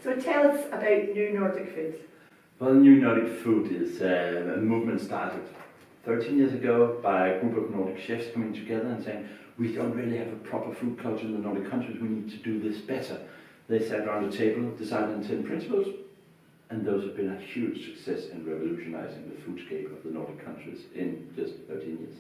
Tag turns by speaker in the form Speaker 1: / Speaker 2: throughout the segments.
Speaker 1: So tell us about New Nordic Food.
Speaker 2: Well, New Nordic Food is a movement started 13 years ago by a group of Nordic chefs coming together and saying, we don't really have a proper food culture in the Nordic countries, we need to do this better. They sat around the table, decided on 10 principles, and those have been a huge success in revolutionizing the foodscape of the Nordic countries in just 13 years.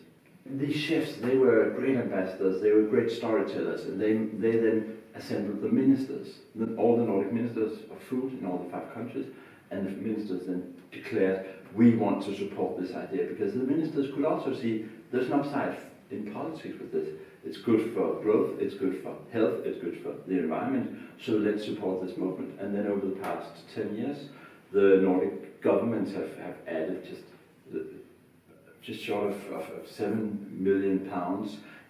Speaker 2: These chefs, they were great ambassadors, they were great storytellers, and they then assembled the ministers, all the Nordic ministers of food in all the 5 countries, and the ministers then declared, we want to support this idea, because the ministers could also see there's an upside in politics with this. It's good for growth, it's good for health, it's good for the environment, so let's support this movement. And then over the past 10 years, the Nordic governments have added just short of £7 million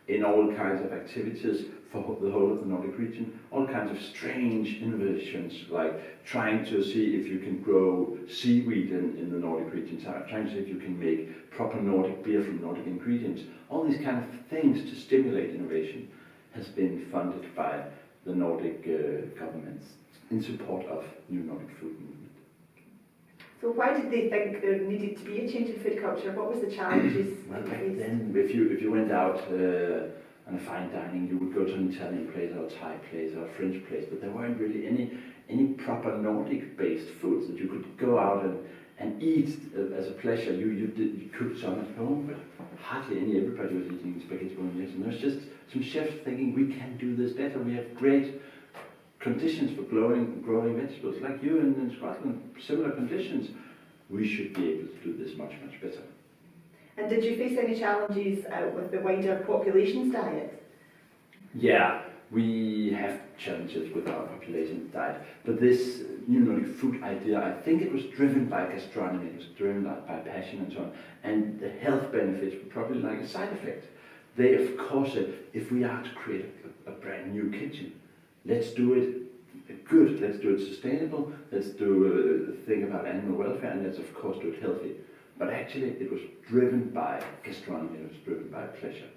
Speaker 2: in all kinds of activities for the whole of the Nordic region, all kinds of strange innovations, like trying to see if you can grow seaweed in the Nordic region, trying to see if you can make proper Nordic beer from Nordic ingredients. All these kind of things to stimulate innovation has been funded by the Nordic governments in support of New Nordic Food movement.
Speaker 1: So why did they think there needed to be a change in food culture? What was the challenges?
Speaker 2: Well, back then, if you went out on a fine dining, you would go to an Italian place or a Thai place or a French place, but there weren't really any proper Nordic-based foods that you could go out and eat as a pleasure. You cooked some at home, but hardly everybody was eating spaghetti bolognese. And there's just some chefs thinking, we can do this better. We have great conditions for growing vegetables, like you in Scotland, similar conditions. We should be able to do this much, much better.
Speaker 1: And did you face any challenges with the wider population's diet?
Speaker 2: Yeah, we have challenges with our population's diet, but this New Nordic Food idea, I think it was driven by gastronomy, it was driven by passion and so on, and the health benefits were probably like a side effect. They, of course, said, if we are to create a brand new kitchen, let's do it good, let's do it sustainable, let's do a thing about animal welfare, and let's of course do it healthy. But actually it was driven by gastronomy, it was driven by pleasure.